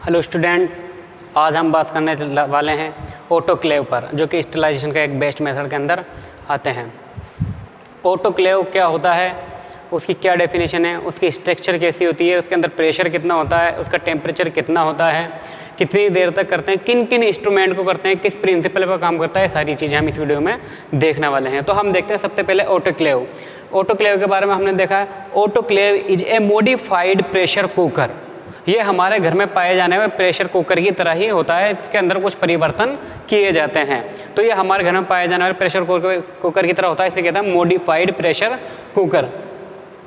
Hello student, आज हम बात करने वाले हैं ऑटोक्लेव पर, जो कि स्टरलाइजेशन का एक बेस्ट मेथड के अंदर आते हैं। ऑटोक्लेव क्या होता है, उसकी क्या डेफिनेशन है, उसकी स्ट्रक्चर कैसी होती है, उसके अंदर प्रेशर कितना होता है, उसका टेम्परेचर कितना होता है, कितनी देर तक करते हैं, किन किन इंस्ट्रूमेंट को करते हैं, किस प्रिंसिपल पर काम करता है, सारी चीज़ें हम इस वीडियो में देखने वाले हैं। तो हम देखते हैं सबसे पहले ऑटोक्लेव। ऑटोक्लेव के बारे में हमने देखा है, autoclave is a modified pressure cooker. ये हमारे घर में पाए जाने वाले प्रेशर कुकर की तरह ही होता है, इसके अंदर कुछ परिवर्तन किए जाते हैं। तो ये हमारे घर में पाए जाने वाले प्रेशर कुकर की तरह होता है, इसे कहते हैं modified pressure cooker.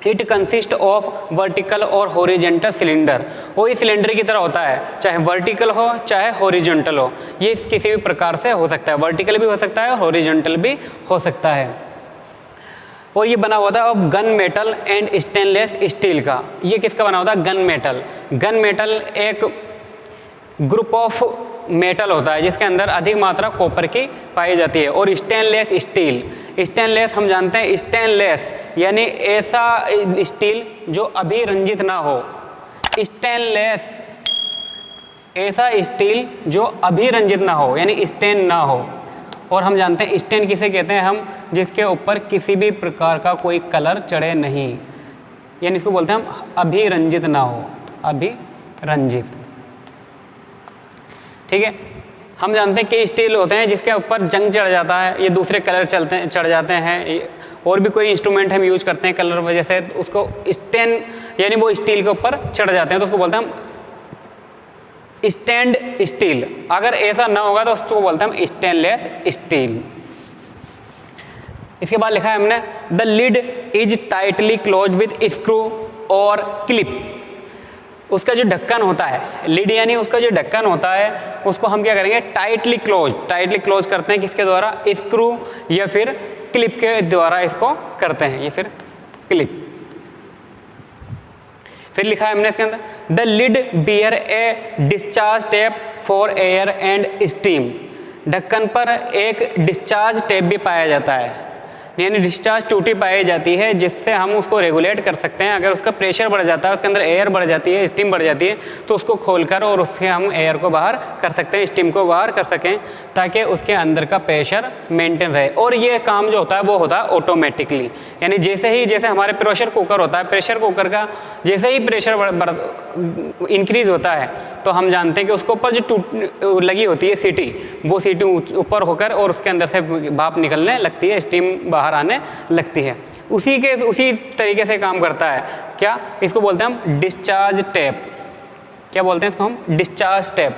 It consist of vertical और हॉरिजेंटल सिलेंडर। वो इस सिलेंडर की तरह होता है, चाहे वर्टिकल हो चाहे हॉरिजेंटल हो। ये किसी भी प्रकार से हो सकता है, वर्टिकल भी हो सकता है और हॉरिजेंटल भी हो सकता है। और ये बना हुआ था of gun metal and stainless steel का। ये किसका बना हुआ था? Gun metal. गन मेटल एक ग्रुप ऑफ मेटल होता है जिसके अंदर अधिक मात्रा कॉपर की पाई जाती है। और स्टेनलेस स्टील, स्टेनलेस हम जानते हैं, स्टेनलेस यानी ऐसा स्टील जो अभी रंजित ना हो। स्टेनलेस ऐसा स्टील जो अभी रंजित ना हो, यानी स्टेन ना हो। और हम जानते हैं स्टेन किसे कहते हैं हम, जिसके ऊपर किसी भी प्रकार का कोई कलर चढ़े नहीं, यानी इसको बोलते हैं हम अभिरंजित ना हो, अभिरंजित। ठीक है। हम जानते हैं कि स्टील होते हैं जिसके ऊपर जंग चढ़ जाता है, ये दूसरे कलर चढ़ जाते हैं। और भी कोई इंस्ट्रूमेंट हम यूज करते हैं कलर वजह से, तो उसको स्टेन यानी वो स्टील के ऊपर चढ़ जाते हैं, तो उसको बोलते हैं हम स्टैंड स्टील। अगर ऐसा ना होगा तो उसको बोलते हैं हम स्टेनलेस स्टील। इसके बाद लिखा है हमने, the lid is tightly close with screw और क्लिप। उसका जो ढक्कन होता है, लिड यानी उसका जो ढक्कन होता है, उसको हम क्या करेंगे? टाइटली क्लोज करते हैं। किसके द्वारा? स्क्रू या फिर क्लिप के द्वारा इसको करते हैं, ये फिर क्लिप। फिर लिखा है हमने इसके अंदर, the lid bear a discharge tape for air and steam. ढक्कन पर एक डिस्चार्ज टेप भी पाया जाता है, यानी डिस्चार्ज टूटी पाई जाती है, जिससे हम उसको रेगुलेट कर सकते हैं। अगर उसका प्रेशर बढ़ जाता है, उसके अंदर एयर बढ़ जाती है, स्टीम बढ़ जाती है, तो उसको खोलकर और उससे हम एयर को बाहर कर सकते हैं, स्टीम को बाहर कर सकें, ताकि उसके अंदर का प्रेशर मेंटेन रहे। और ये काम जो होता है वो होता है ऑटोमेटिकली, यानी जैसे हमारे प्रेशर कुकर होता है, प्रेशर कुकर का जैसे ही प्रेशर इंक्रीज होता है, तो हम जानते हैं कि उसके ऊपर जो लगी होती है सीटी, वो सीटी ऊपर होकर और उसके अंदर से भाप निकलने लगती है, स्टीम बाहर आने लगती है। उसी तरीके से काम करता है। क्या इसको बोलते हैं हम? Discharge tape. क्या बोलते हैं इसको हम? Discharge tape.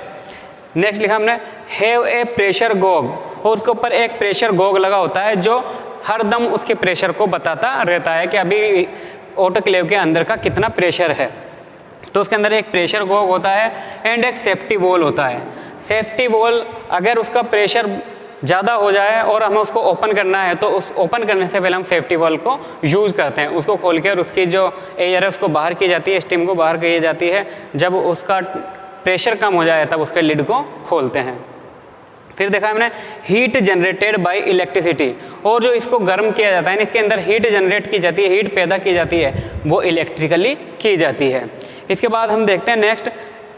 नेक्स्ट लिखा हमने, हैव ए प्रेशर गॉग। और उसके ऊपर एक प्रेशर गॉग लगा होता है जो हरदम उसके प्रेशर को बताता रहता है कि अभी ऑटोक्लेव के अंदर का कितना प्रेशर है। तो उसके अंदर एक प्रेशर गॉग होता है एंड एक सेफ्टी वॉल होता है। सेफ्टी वॉल, अगर उसका प्रेशर ज़्यादा हो जाए और हमें उसको ओपन करना है, तो उस ओपन करने से पहले हम सेफ्टी वॉल को यूज़ करते हैं। उसको खोल कर उसकी जो एयर है उसको बाहर की जाती है, स्टीम को बाहर की जाती है। जब उसका प्रेशर कम हो जाए तब उसके लिड को खोलते हैं। फिर देखा हमने, हीट जनरेटेड बाय इलेक्ट्रिसिटी। और जो इसको गर्म किया जाता है, इसके अंदर हीट जनरेट की जाती है, हीट पैदा की जाती है, वो इलेक्ट्रिकली की जाती है। इसके बाद हम देखते हैं नेक्स्ट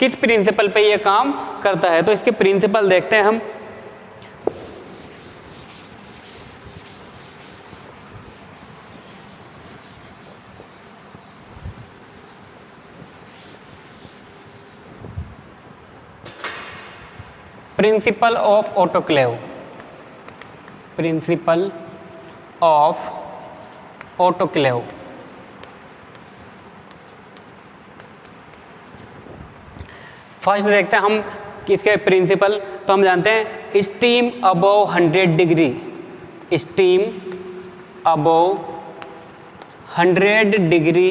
किस प्रिंसिपल पे ये काम करता है। तो इसके प्रिंसिपल देखते हैं हम। Principle of autoclave, principle of autoclave. First देखते हैं हम किसके प्रिंसिपल। तो हम जानते हैं steam above 100 degree, steam above 100 degree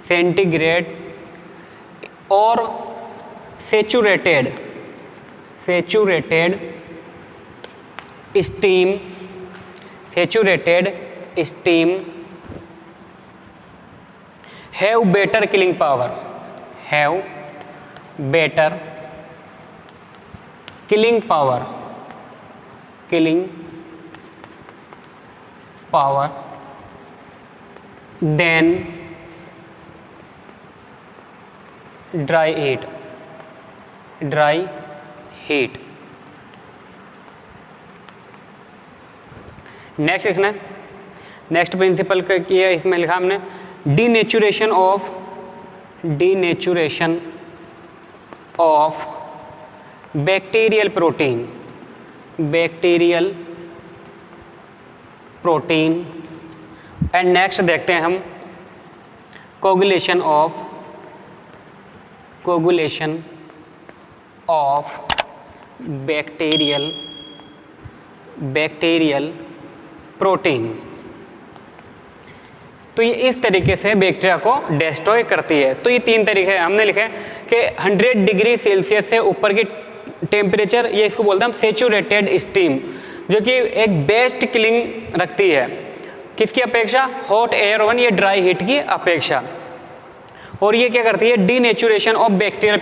centigrade और saturated steam have better killing power, killing power than dry heat. Dry heat. Next लिखना है, नेक्स्ट प्रिंसिपल का किया इसमें लिखा हमने denaturation of bacterial protein and next देखते हैं हम कोगुलेशन ऑफ बैक्टीरियल प्रोटीन। तो ये इस तरीके से बैक्टीरिया को डिस्ट्रॉय करती है। तो ये 3 तरीके हमने लिखे कि 100 डिग्री सेल्सियस से ऊपर की टेम्परेचर, ये इसको बोलते हैं हम सेचुरेटेड स्टीम, जो कि एक बेस्ट किलिंग रखती है किसकी अपेक्षा, हॉट एयर ओवन या ड्राई हीट की अपेक्षा। और ये क्या करती है, डीनेचुरेशन ऑफ बैक्टीरियल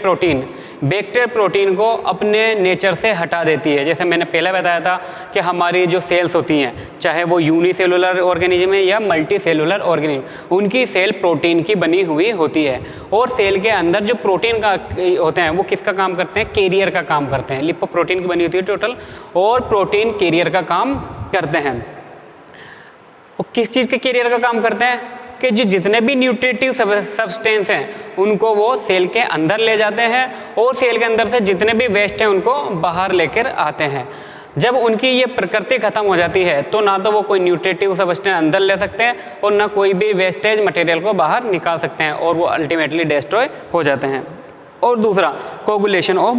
प्रोटीन को अपने नेचर से हटा देती है। जैसे मैंने पहले बताया था कि हमारी जो सेल्स होती हैं, चाहे वो यूनिसेलुलर ऑर्गेनिज्म है या मल्टी सेलुलर ऑर्गेनिज्म, उनकी सेल प्रोटीन की बनी हुई होती है। और सेल के अंदर जो प्रोटीन का होते हैं वो किसका काम करते हैं, कैरियर का काम करते हैं। लिपोप्रोटीन की बनी होती है टोटल, और प्रोटीन कैरियर का काम करते हैं। वो किस चीज़ के कैरियर का काम करते हैं कि जो जितने भी न्यूट्रिटिव सब्सटेंस हैं उनको वो सेल के अंदर ले जाते हैं, और सेल के अंदर से जितने भी वेस्ट हैं उनको बाहर लेकर आते हैं। जब उनकी ये प्रकृति खत्म हो जाती है तो ना तो वो कोई न्यूट्रिटिव सब्सटेंस अंदर ले सकते हैं और ना कोई भी वेस्टेज मटेरियल को बाहर निकाल सकते हैं, और वो अल्टीमेटली डिस्ट्रॉय हो जाते हैं। और दूसरा कोगुलेशन ऑफ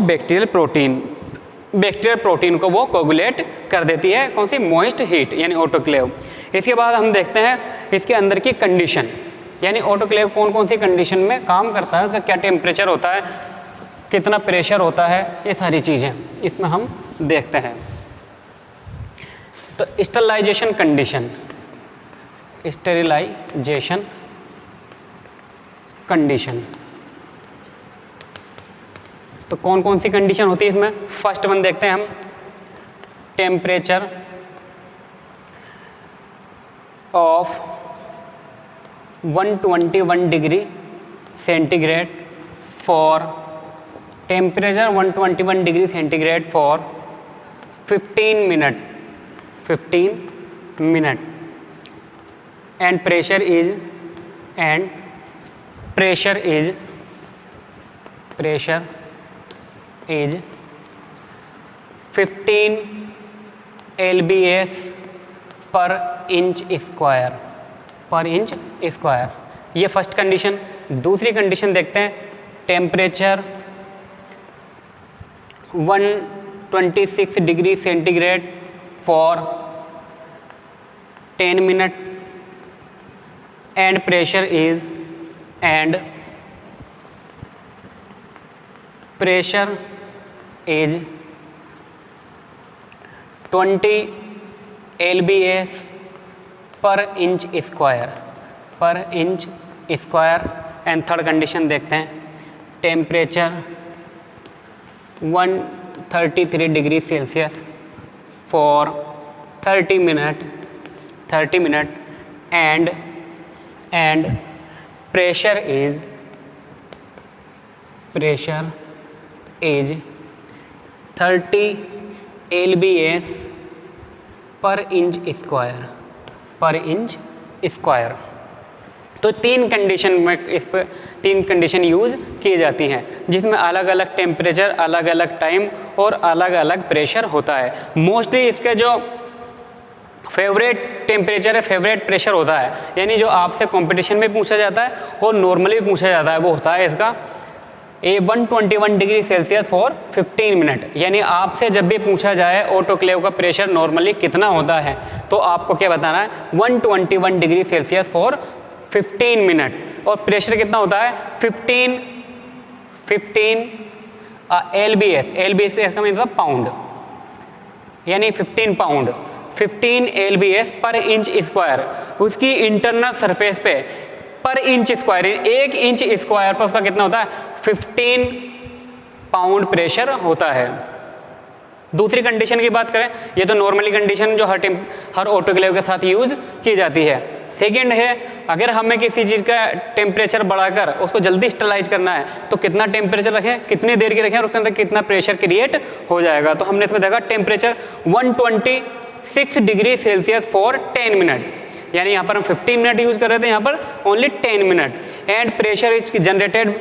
बैक्टीरियल प्रोटीन को वो कोगुलेट कर देती है, कौन सी, मॉइस्ट हीट यानी ऑटोक्लेव। इसके बाद हम देखते हैं इसके अंदर की कंडीशन, यानी ऑटोक्लेव कौन कौन सी कंडीशन में काम करता है, उसका क्या टेम्परेचर होता है, कितना प्रेशर होता है, ये सारी चीज़ें इसमें हम देखते हैं। तो स्टरलाइजेशन कंडीशन, तो कौन कौन सी कंडीशन होती है इसमें। फर्स्ट वन देखते हैं हम, temperature of 121 degree centigrade for 121 degree centigrade for 15 minute and pressure is 15 lbs पर इंच स्क्वायर। ये फर्स्ट कंडीशन। दूसरी कंडीशन देखते हैं, temperature 126 degree centigrade for 10 minute and pressure is 20 lbs पर inch square. And third condition देखते हैं, temperature 133 degree Celsius for 30 minute and pressure is 30 lbs पर inch square. तो 3 कंडीशन में इस पर 3 कंडीशन यूज़ की जाती हैं, जिसमें अलग अलग टेम्परेचर, अलग अलग टाइम और अलग अलग प्रेशर होता है। मोस्टली इसके जो फेवरेट टेम्परेचर है, फेवरेट प्रेशर होता है, यानी जो आपसे कंपटीशन में पूछा जाता है और नॉर्मली भी पूछा जाता है, वो होता है इसका 121 डिग्री सेल्सियस फॉर 15 मिनट। यानी आपसे जब भी पूछा जाए ऑटोक्लेव का प्रेशर नॉर्मली कितना होता है, तो आपको क्या बताना है, 121 डिग्री सेल्सियस फॉर 15 मिनट। और प्रेशर कितना होता है, 15 lbs पे इसका मतलब पाउंड, यानी 15 पाउंड, 15 lbs पर इंच स्क्वायर। उसकी इंटरनल सरफेस पे पर इंच स्क्वायर, 1 इंच स्क्वायर पर उसका कितना होता है, 15 पाउंड प्रेशर होता है। दूसरी कंडीशन की बात करें, ये तो नॉर्मली कंडीशन जो हर ऑटोक्लेव के साथ यूज की जाती है। सेकेंड है अगर हमें किसी चीज़ का टेम्परेचर बढ़ाकर उसको जल्दी स्टरलाइज करना है तो कितना टेम्परेचर रखें, कितनी देर की रखें और उसके अंदर कितना प्रेशर क्रिएट हो जाएगा। तो हमने इसमें देखा temperature 126 degree Celsius for 10 minute, यानी यहाँ पर हम 15 मिनट यूज़ कर रहे थे, यहाँ पर only 10 minute. And pressure is generated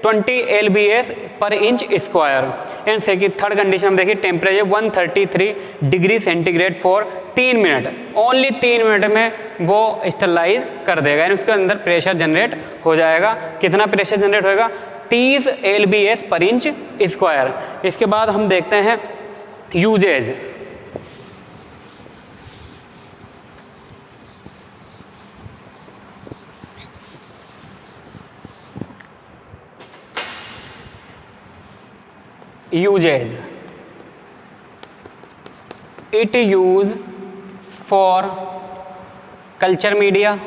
20 lbs पर inch square. And second third condition में देखिए temperature 133 degree centigrade for 3 minute, only 3 minute में वो स्टरलाइज कर देगा, यानी उसके अंदर प्रेशर जनरेट हो जाएगा। कितना प्रेशर जनरेट होएगा? 30 lbs पर इंच स्क्वायर। इसके बाद हम देखते हैं usage. Uses. It used for culture media,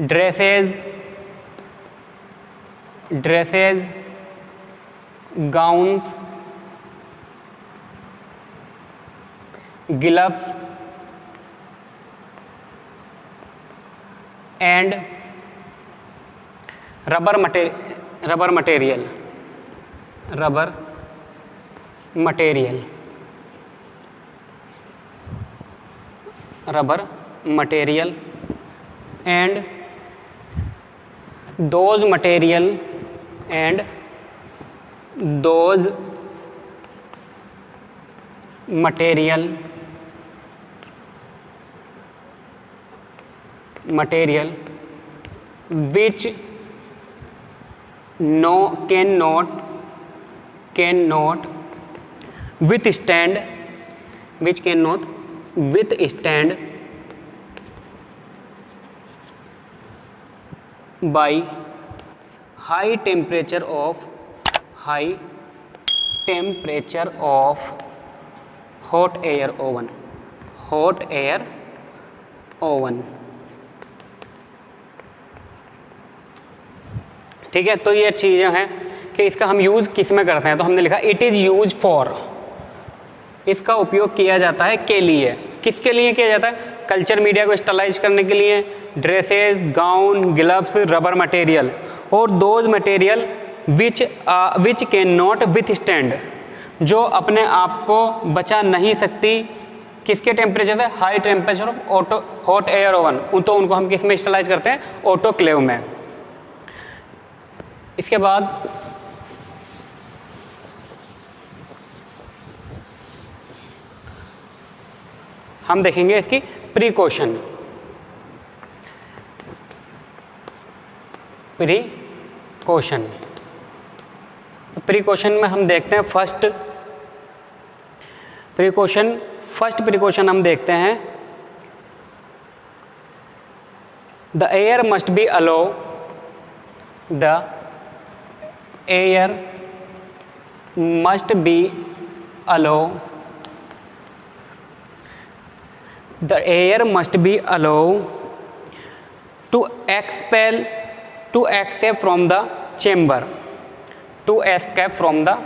dresses, gowns, gloves and rubber material and those material which cannot withstand by high temperature of hot air oven। ठीक है, तो ये चीज़ें हैं कि इसका हम यूज़ किस में करते हैं। तो हमने लिखा इट इज़ यूज फॉर, इसका उपयोग किया जाता है के लिए। किसके लिए किया जाता है? कल्चर मीडिया को स्टरलाइज करने के लिए, dresses, gowns, gloves, rubber material और those material which can not withstand, जो अपने आप को बचा नहीं सकती किसके टेम्परेचर से? High temperature of hot air oven. तो उनको हम किस में स्टरलाइज करते हैं? ऑटोक्लेव में। इसके बाद हम देखेंगे इसकी प्रिकॉशन। प्रिकॉशन में हम देखते हैं फर्स्ट प्रिकॉशन हम देखते हैं the air must be allow, the air must be allowed to escape from the chamber, to escape from the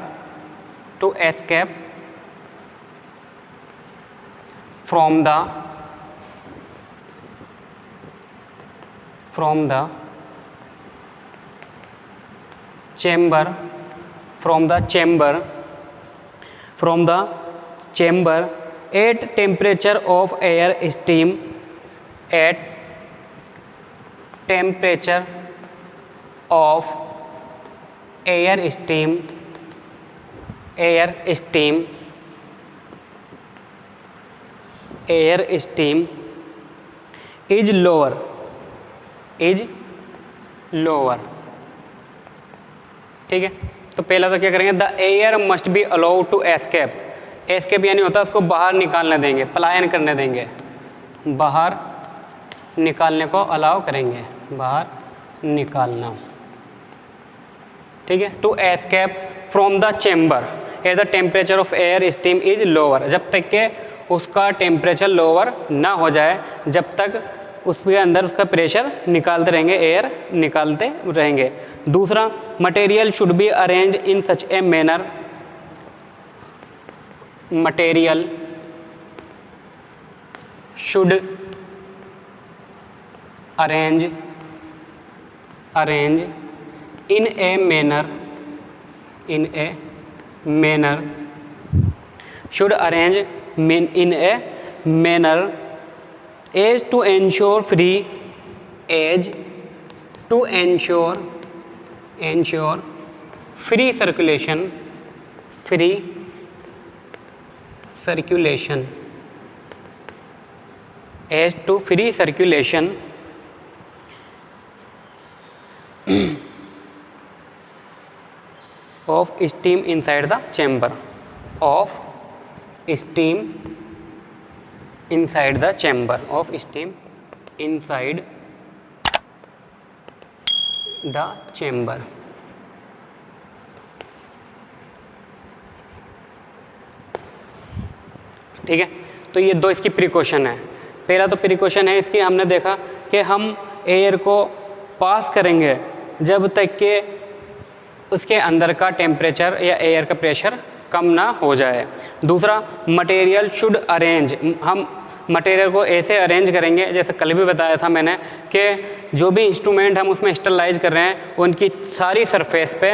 chamber at temperature of air steam is lower। ठीक है, तो पहला तो क्या करेंगे? The air must be allowed to escape. Escape यानी होता है उसको बाहर निकालने देंगे, पलायन करने देंगे, बाहर निकालने को अलाउ करेंगे, बाहर निकालना। ठीक है, to escape from the chamber at the temperature of air steam is lower, जब तक के उसका टेम्परेचर लोअर ना हो जाए, जब तक उसके अंदर उसका प्रेशर निकालते रहेंगे, एयर निकालते रहेंगे। दूसरा, material should be arrange in such a manner material should arrange in a manner should arrange in a manner as to ensure free circulation as to free circulation of steam inside the chamber ठीक है। तो ये दो इसकी precaution है। पहला तो precaution है इसकी, हमने देखा कि हम एयर को पास करेंगे जब तक कि उसके अंदर का टेम्परेचर या एयर का प्रेशर कम ना हो जाए। दूसरा, मटेरियल शुड अरेंज, हम मटेरियल को ऐसे अरेंज करेंगे, जैसे कल भी बताया था मैंने, कि जो भी इंस्ट्रूमेंट हम उसमें स्टरलाइज कर रहे हैं उनकी सारी सरफेस पे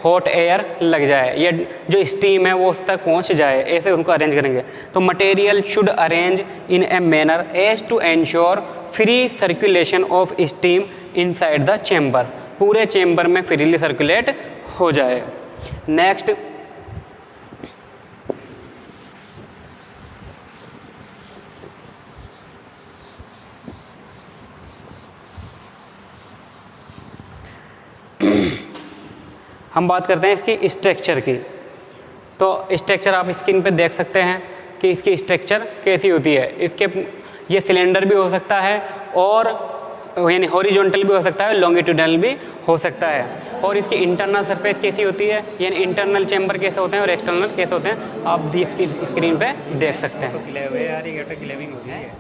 हॉट एयर लग जाए, या जो स्टीम है वो उस तक पहुंच जाए, ऐसे उनको अरेंज करेंगे। तो material should arrange in a manner as to ensure free circulation of steam inside the chamber, पूरे चेम्बर में फ्रीली सर्कुलेट हो जाए। नेक्स्ट, हम बात करते हैं इसकी स्ट्रक्चर की। तो स्ट्रक्चर आप स्क्रीन पे देख सकते हैं कि इसकी स्ट्रक्चर कैसी होती है। इसके ये सिलेंडर भी हो सकता है और यानी हॉरिजॉन्टल भी हो सकता है, लॉन्गिट्यूडनल भी हो सकता है। और इसकी इंटरनल सरफेस कैसी होती है, यानी इंटरनल चेम्बर कैसे होते हैं और एक्सटर्नल कैसे होते हैं, आप इसकी स्क्रीन पे देख सकते हैं। ऑटो क्लेविंग होती है।